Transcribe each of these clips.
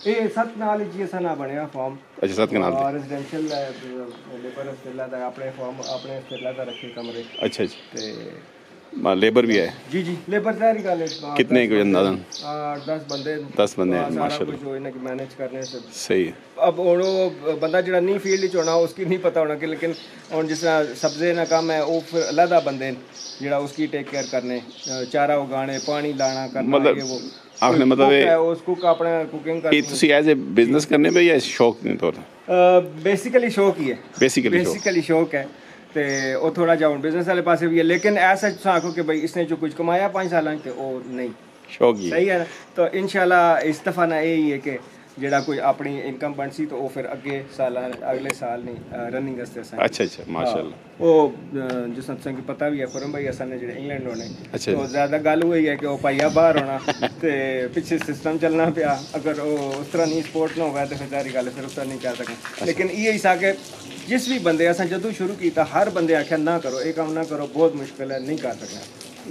ਇਹ ਸੱਤ ਨਾਲ ਜੀ ਅਸਾਂ ਨਾ ਬਣਿਆ ਫਾਰਮ। ਅੱਛਾ, 7 ਕਨਾਲ ਤੇ। ਰੈਜ਼ੀਡੈਂਸ਼ੀਅਲ ਲੇਬਰ ਸਟੇਲਾ ਦਾ ਆਪਣੇ ਫਾਰਮ ਆਪਣੇ ਸਟੇਲਾ ਦਾ ਰੱਖੇ ਕਮਰੇ। अच्छा अच्छा, ਤੇ लेबर भी है? जी जी लेबर सारी गल कितने कोई अंदाजन? 10 बंदे 10 बंदे हैं, सारा माशाल्लाह। कुछ जो इन्हें मैनेज करने से सही है। अब और वो बंदा जो नहीं फील्ड होना उसकी नहीं पता होना कि, लेकिन और जिस तरह सब्जे ना काम है वो फिर अलहदा बंदे जरा उसकी टेक केयर करने, चारा उगाने, पानी लाना करना, मतलब ये वो आपने मतलब है उसको अपने कुकिंग ये करनी। तुसी एज ए बिजनेस करने पे या शौक के तौर पे? बेसिकली शौक ही है, बेसिकली शौक है। ਤੇ ਉਹ ਥੋੜਾ ਜਿਹਾ ਹੁਣ ਬਿਜ਼ਨਸ ਵਾਲੇ ਪਾਸੇ ਵੀ ਹੈ, ਲੇਕਿਨ ਐਸਾ ਤੁਸੀਂ ਆਖੋ ਕਿ ਭਾਈ ਇਸਨੇ ਜੋ ਕੁਝ ਕਮਾਇਆ 5 ਸਾਲਾਂ ਚ, ਉਹ ਨਹੀਂ शौक ही है। ਸਹੀ ਹੈ। ਤਾਂ ਇਨਸ਼ਾਅੱਲਾ ਇਸ ਦਫਾ ਨਾ ਇਹ ਹੀ ਹੈ ਕਿ ਜਿਹੜਾ ਕੋਈ ਆਪਣੀ ਇਨਕਮ ਬਣ ਸੀ ਤਾਂ ਉਹ ਫਿਰ ਅੱਗੇ ਸਾਲਾਂ ਅਗਲੇ ਸਾਲ ਨਹੀਂ ਰਨਿੰਗ ਵਾਸਤੇ ਸਾਂ। अच्छा अच्छा, माशाल्लाह। ਉਹ ਜਿਸ ਤਰ੍ਹਾਂ ਤੁਹਾਨੂੰ ਪਤਾ ਵੀ ਹੈ ਫਰਮ ਭਾਈ ਅਸਾਂ ਨੇ ਜਿਹੜੇ ਇੰਗਲੈਂਡ ਹੋਣੇ, अच्छा तो ਜ਼ਿਆਦਾ ਗੱਲ ਹੋਈ ਹੈ ਕਿ ਉਹ ਭਾਈਆ ਬਾਹਰ ਹੋਣਾ ਤੇ ਪਿੱਛੇ ਸਿਸਟਮ ਚੱਲਣਾ ਪਿਆ। ਅਗਰ ਉਹ ਉਸ ਤਰ੍ਹਾਂ ਨਹੀਂ ਸਪੋਰਟ ਨਾ ਹੋਗਾ ਤਾਂ ਫਿਰ ਸਾਰੀ ਗੱਲ ਫਿਰ ਉਸ ਤਰ੍ਹਾਂ ਨਹੀਂ ਕਰ ਸਕਣਾ। ਲੇਕਿਨ ਇਹ ਹੀ ਸਾ ਕਿ ਜਿਸ ਵੀ ਬੰਦੇ ਅਸਾਂ ਜਦੋਂ ਸ਼ੁਰੂ ਕੀਤਾ ਹਰ ਬੰਦੇ ਆਖਿਆ ਨਾ ਕਰੋ ਇਹ ਕੰਮ ਨਾ ਕਰੋ, बहुत मुश्किल है, नहीं कर सकना।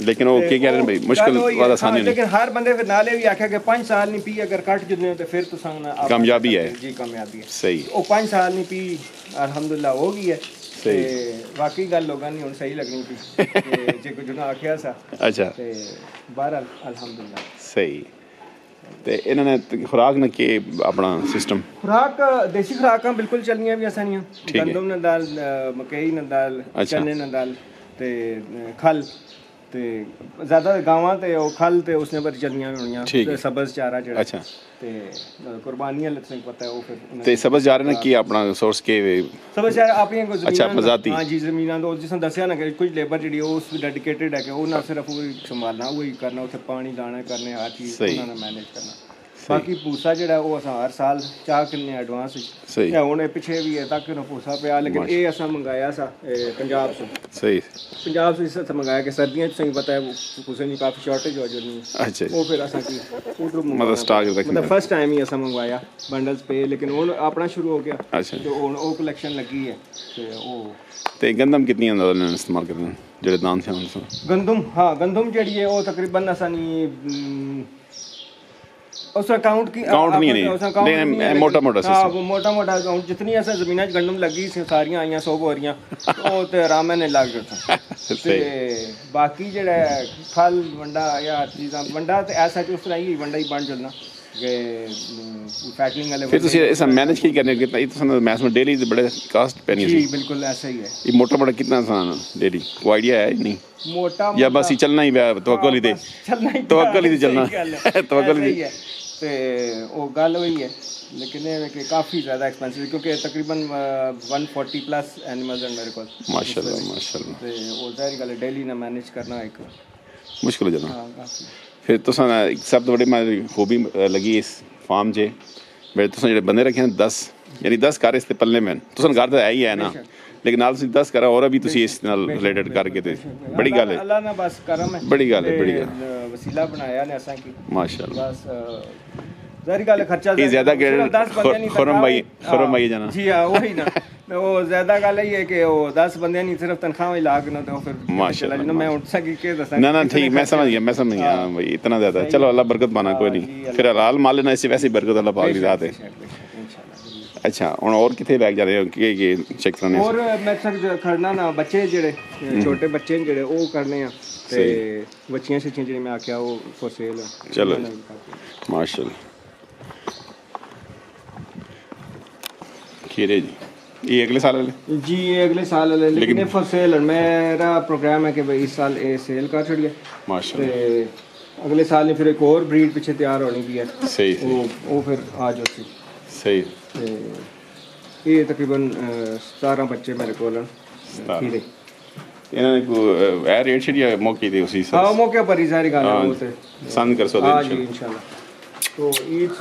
लेकिन वो क्या कह रहे हैं भाई, मुश्किल वाला आसानी नहीं। लेकिन हर बंदे फिर नाले भी आख्या कि 5 साल नहीं पी अगर कट जुदने तो फिर तो संग कामयाबी है जी, कामयाबी है। सही। वो 5 साल नहीं पी अल्हम्दुलिल्लाह हो गई है। सही। बाकी गल लोगों ने हुन सही लगनी थी जे कुछ ना आख्या सा। अच्छा, ते बहरहाल अल्हम्दुलिल्लाह सही। ਤੇ ਇਹਨਾਂ ਨੇ ਖੁਰਾਕ ਨਾ ਕੀ ਆਪਣਾ ਸਿਸਟਮ? खुराक देसी खुराकां बिल्कुल चलनियां भी आसानियां, ठीक है। गंदम न दाल, मकई न दाल, अच्छा। चने न दाल ते खल ਤੇ ਜ਼ਿਆਦਾ ਗਾਵਾਂ ਤੇ ਉਹ ਖਲ ਤੇ ਉਸਨੇ ਪਰ ਚਲੀਆਂ ਹੋਣੀਆਂ ਠੀਕ ਹੈ। ਸਬਜ਼ ਚਾਰਾ ਜਿਹੜਾ ਅੱਛਾ। ਤੇ ਕੁਰਬਾਨੀਆਂ ਲੱਤ ਸਿੰਘ ਪਤਾ ਉਹ ਫਿਰ ਤੇ ਸਬਜ਼ ਜਾ ਰਹੇ ਨੇ ਕੀ ਆਪਣਾ ਸੋਰਸ ਕੇ ਸਬਜ਼ ਚਾਰਾ ਆਪਣੀਆਂ ਕੋਈ ਜ਼ਮੀਨਾਂ ਅੱਛਾ, ਮਜ਼ਾਤੀ। ਹਾਂ ਜੀ, ਜ਼ਮੀਨਾਂ ਤੋਂ ਜਿਸ ਨੇ ਦੱਸਿਆ ਨਾ ਕਿ ਕੁਝ ਲੇਬਰ ਜਿਹੜੀ ਉਹ ਉਸ ਡੈਡੀਕੇਟਿਡ ਹੈ ਕਿ ਉਹ ਨਾ ਸਿਰਫ ਉਹ ਸੰਭਾਲਣਾ, ਉਹ ਹੀ ਕਰਨਾ, ਉੱਥੇ ਪਾਣੀ ਲਾਣਾ ਕਰਨੇ, ਹਰ ਚੀਜ਼ ਉਹਨਾਂ ਨੇ ਮੈਨੇਜ ਕਰਨਾ। ਬਾਕੀ ਭੂਸਾ ਜਿਹੜਾ ਉਹ ਅਸਾਂ ਹਰ ਸਾਲ ਚਾਹ ਕਿੰਨੇ ਐਡਵਾਂਸ ਸਹੀ। ਹੁਣ ਇਹ ਪਿੱਛੇ ਵੀ ਹੈ ਤੱਕ ਨਾ ਭੂਸਾ ਪਿਆ, ਲੇਕਿਨ ਇਹ ਅਸਾਂ ਮੰਗਾਇਆ ਸਾ ਪੰਜਾਬ ਤੋਂ। सही। पंजाब से इस मंगाया कि सर्दियों सही पता है वो कुछ नहीं, काफ़ी शॉर्टेज हो जानी है। अच्छा, वो फिर असा की उधर मतलब स्टॉक रखना। मतलब फर्स्ट टाइम ही असा मंगवाया बंडल्स पे, लेकिन वो अपना शुरू हो गया। अच्छा। तो वो कलेक्शन लगी है तो वो ਤੇ ਗੰਦਮ ਕਿੰਨੀ ਅੰਦਾਜ਼ਾ ਨਾਲ ਇਸਤੇਮਾਲ ਕਰਦੇ ਨੇ ਜਿਹੜੇ ਦਾਨ ਸੇ ਉਹਨਾਂ गंदम, हाँ गंदम जड़ी है वो तकरीबन असा नहीं उसका काउंट की काउंट नहीं है, मोटा मोटा हाँ वो मोटा मोटा काउंट जितनी असा जमीन गंदम लगी सारियां आईयां 100 बोरियां वो ते आराम ने लग गया ते बाकी जेड़ा खल वंडा या चीज़ां वंडा ते ऐसा उस तरह ही वंडा ही बन चलना कि पैकिंग वाले। फिर ਤੁਸੀਂ ऐसा मैनेज की करने कितना ये तो मैच में डेली बड़े कास्ट पैनी जी बिल्कुल ऐसा ही है। ये मोटा मोटा कितना आसान डेली कोई आइडिया है नहीं मोटा या बस ही चलना ही तवक्कुल ही दे चलना ही तवक्कुल ही चलना तवक्कुल ही है ते वो गल वही है। लेकिन ये है कि काफ़ी ज़्यादा एक्सपेंसिव क्योंकि तकरीबन 140 प्लस एनिमल्स हैं मेरे को माशाल्लाह माशाल्लाह। ते वो ज़ाहिर गल डेली ना मैनेज करना एक मुश्किल हो जाना। हाँ काफ़ी। फिर तुस सब तो बड़ी मेरी खूबी लगी इस फार्म च मेरे तुस जेह्ड़े बंदे रखे हैं 10 यानी 10 घर इसते पल्ले में तुस घर तो है ही है ना, लेकिन नाल तुसीं 10 घर और भी तुसीं इस नाल रिलेटेड करके ते बड़ी गल है। अल्लाह ने बस करम है, बड़ी गल है, बड़ी गल वसीला बनाया ने असा की माशाल्लाह। बस ज़ाहिर गल है खर्चा ये ज़्यादा खुरम भाई जाना जी हाँ वही ना वो ज़्यादा गल ही है कि वो 10 बंदे नहीं सिर्फ तनख्वाह ही लाग ना तो फिर माशाल्लाह मैं उठ सकी के दसा ना ना ठीक मैं समझ गया भाई इतना ज़्यादा चलो अल्लाह बरकत पाना कोई नहीं फिर हलाल माल लेना इससे वैसे बरकत अल्लाह पाक दी ज़ात है। अच्छा हुण और किथे लैके जा रहे हो कि चेक करने और मैं सक खड़ना ना बच्चे जेड़े छोटे बच्चे जेड़े वो करने आ ते बच्चियां शिच्चियां जेड़ी मैं आख्या वो फॉर सेल है। चलो माशाल्लाह। खीरे जी ये अगले साल वाले जी ये अगले साल वाले लेकिन फॉर सेल मेरा प्रोग्राम है कि भाई इस साल ये सेल कर छड़िए माशाल्लाह। अगले साल ने फिर एक और ब्रीड पीछे तैयार होनी भी है। सही वो फिर आ जाओ सही। ये तकरीबन 17 बच्चे मेरे को खीरे इन्होंने को ए रेट छड़िया मौके दे उसी हाँ मौके पर ही सारी गाना होते सन कर सो हाँ जी इंशाल्लाह। तो ईद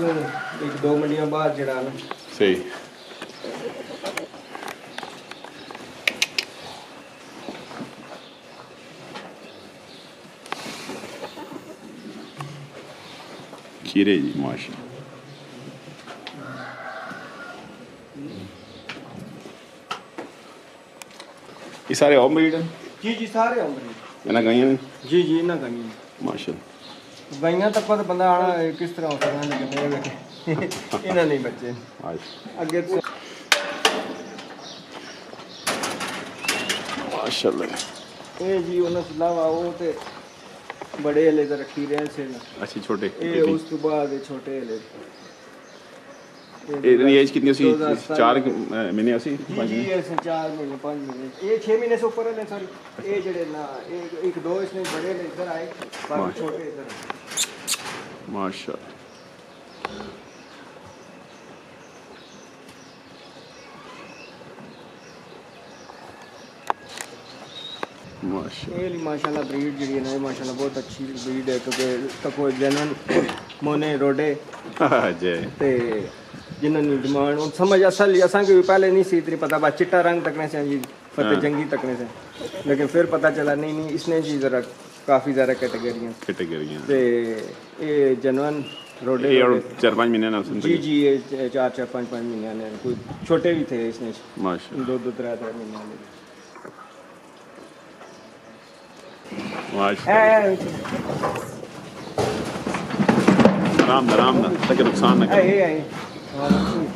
एक 2 मंडियां बाद जड़ा ना सही। खीरे जी माशाल्लाह। ये सारे होम ब्रीड हैं जी जी सारे उम्र इन्हें गाइयां ने जी जी ना गाइयां माशाल्लाह। गाइयां तक तो बंदा आना किस तरह हो सकता है, लेकिन ਇਹਨਾਂ ਨਹੀਂ ਬੱਚੇ माशा ਅੱਗੇ ਤੋਂ माशाल्लाह ਇਹ ਜੀ ਉਹਨਾਂ ਤੋਂ ਇਲਾਵਾ ਉਹ ਤੇ ਬੜੇ ਹਲੇ ਤਾਂ ਰੱਖੀ ਰਹੇ ਸੀ ਨਾ अच्छी छोटे ਇਹ ਉਸ ਤੋਂ ਬਾਅਦ ਇਹ ਛੋਟੇ ਹਲੇ इतनी एज कितनी सी 4 महीने सी जी ऐसे 4 महीने 5 महीने ये 6 महीने से ऊपर है सॉरी ये जड़े ना एक दो इसमें बड़े ने इधर आए बाकी छोटे इधर माशाल्लाह माशाल्लाह ये माशाल्लाह ब्रीड जी है ना माशाल्लाह बहुत अच्छी ब्रीड है क्योंकि तको जनन मोने रोडे जय ते जिन्होंने डिमांड और समझ असल असा के भी पहले नहीं सी इतनी पता बस चिट्टा रंग तकने से जी फतेह जंगी तकने से लेकिन फिर पता चला नहीं इसने जी जरा काफ़ी ज़्यादा कैटेगरियां ते ये जनवन रोडे ये और 4-5 महीने ना सुन जी ये 4-5 महीने ने कोई छोटे भी थे इसने माशाल्लाह 2-3 महीने वाले माशाल्लाह आराम ना ताकि नुकसान ना करे माशाल्लाह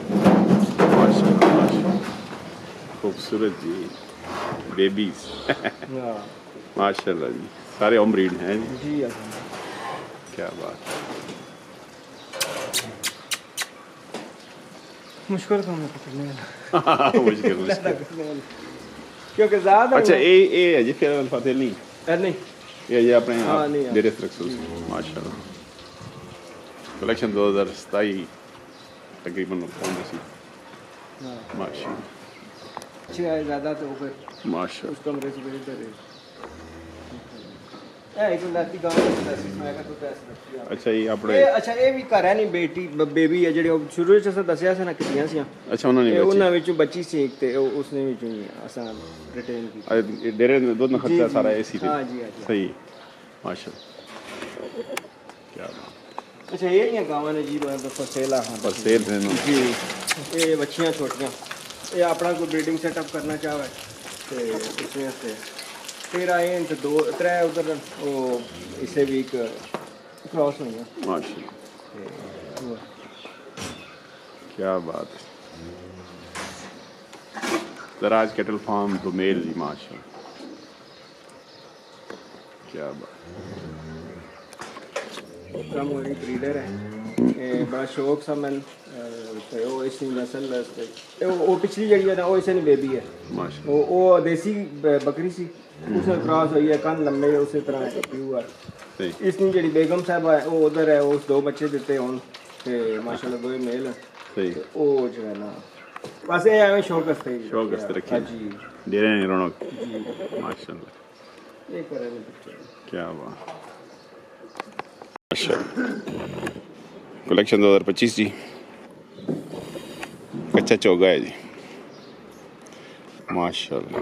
माशाल्लाह खूबसूरत जी बेबीज माशाल्लाह जी सारे होम ब्रीड हैं जी क्या बात मुश्किल काम है पकड़ने वाला मुश्किल क्योंकि ज़्यादा अच्छा ये है जी फिर फतेह नहीं नहीं ये अपने हाँ, नहीं, डेरे रसूल माशाल्लाह कलेक्शन 2027 तकरीबन कौन सी माशाल्लाह अच्छी आए ज़्यादा तो फिर माशाल्लाह उस कमरे से बेहतर है एक लाती गांव में दस मैं का तो पैसे रखी है अच्छा ये अपने ਇਹ ਅੱਛਾ ਇਹ ਵੀ ਘਰ ਹੈ ਨਹੀਂ ਬੇਟੀ ਬੇਬੀ ਹੈ ਜਿਹੜੇ ਉਹ ਸ਼ੁਰੂ ਵਿੱਚ ਅਸਾਂ ਦੱਸਿਆ ਸੀ ਨਾ ਕਿਤੀਆਂ ਸੀ अच्छा उन्होंने ਉਹਨਾਂ ਵਿੱਚੋਂ ਬੱਚੀ ਸੀ ਇੱਕ ਤੇ ਉਸਨੇ ਵਿੱਚੋਂ ਹੀ ਅਸਾਂ ਰਿਟੇਨ ਕੀਤੀ ये डेरे में दूध में खर्चा जी, सारा जी। एसी हाँ जी, हाँ जी। सही माशाल्लाह क्या बात ਅੱਛਾ ਇਹ ਦੀਆਂ ਗਾਵਾਂ ਨੇ ਜੀ ਫਸੇਲਾ ਹਾਂ पर सेल थे ना ਜੀ ਇਹ ਬੱਚੀਆਂ ਛੋਟੀਆਂ ਇਹ ਆਪਣਾ ਕੋਈ ਬਰੀਡਿੰਗ ਸੈਟਅਪ ਕਰਨਾ ਚਾਹਵੇ ਤੇ ਉਸਨੇ ਵਾਸਤੇ फिर आए हैं तो 2-3 उधर वो इसे भी एक क्रॉस हुई है माशाल्लाह क्या बात है दराज कैटल फार्म डोमेल जी माशाल्लाह क्या बात कम हो रही ब्रीडर है ये बड़ा शौक सा मैं ਤੇ ਉਹ ਇਸ ਦੀ ਨਸਲ ਤੇ ਉਹ ਪਿਛਲੀ ਜਿਹੜੀ ਹੈ ਨਾ ਉਹ ਇਸੇ ਨੇ ਬੇਬੀ ਹੈ माशाल्लाह ਉਹ ਦੇਸੀ ਬੱਕਰੀ ਸੀ ਉਸੇ ਕ੍ਰਾਸ ਹੋਈ ਹੈ ਕੰਨ ਲੰਮੇ ਉਸੇ ਤਰ੍ਹਾਂ ਪਿਊਰ सही ਇਸ ਦੀ ਜਿਹੜੀ ਬੇਗਮ ਸਾਹਿਬਾ ਹੈ ਉਹ ਉਧਰ ਹੈ ਉਸ ਦੋ ਬੱਚੇ ਦਿੱਤੇ ਹੁਣ ਤੇ ਮਾਸ਼ਾਅੱਲਾ ਦੋਵੇਂ ਮੇਲ ਹੈ सही ਉਹ ਜਿਹੜਾ ਨਾ ਬਸ ਇਹ ਐਵੇਂ ਸ਼ੌਕ ਵਾਸਤੇ ਹੀ शौक वास्ते रखे ਜੀ डेरे नहीं रौनक ਜੀ माशाल्लाह ਇਹ ਕਰੇ ਨੇ ਬੱਚੇ क्या बात माशाल्लाह कलेक्शन 2025 जी कच्चा चौगा है जी माशाल्लाह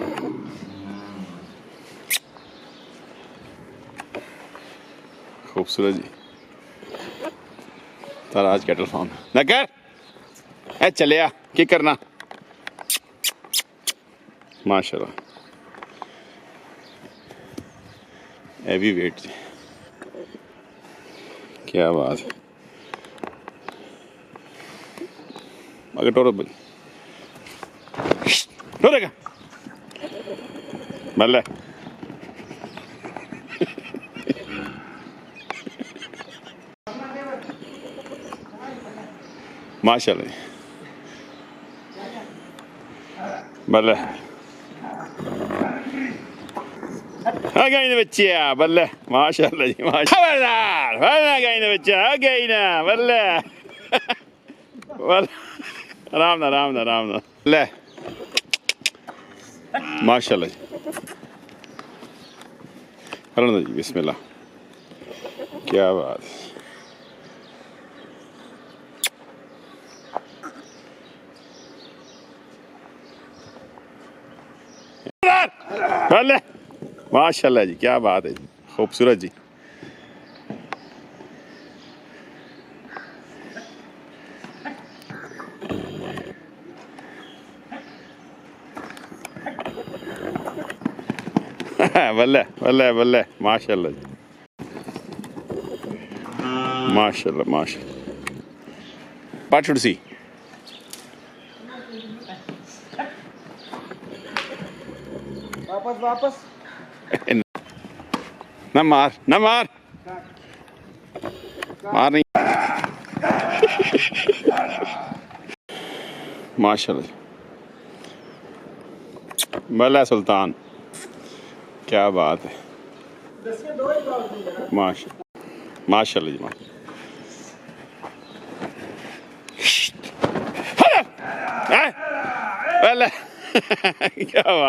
खूबसूरत जी ताराज कैटल फार्म ना कर ए चलिया की करना माशाल्लाह हैवी वेट जी क्या बात है अगर टोरेगा भले माशाल्लाह भले आ गई ना बच्चिया बल्ले माशाल्लाह जी माशाल्लाह खबरदार आ गई ना बच्चा आ गई ना बल्ले आराम ना ले माशाल्लाह जी हरण जी बिस्मिल्लाह क्या बात है माशाल्लाह जी क्या बात है जी खूबसूरत जी बल्ले बल्ले बल्ले माशाल्लाह जी माशाल्लाह माशाल्लाह What should see? वापस ना मार मार नहीं माशाल्लाह भला सुल्तान क्या बात है माशाल्लाह जी भला क्या बात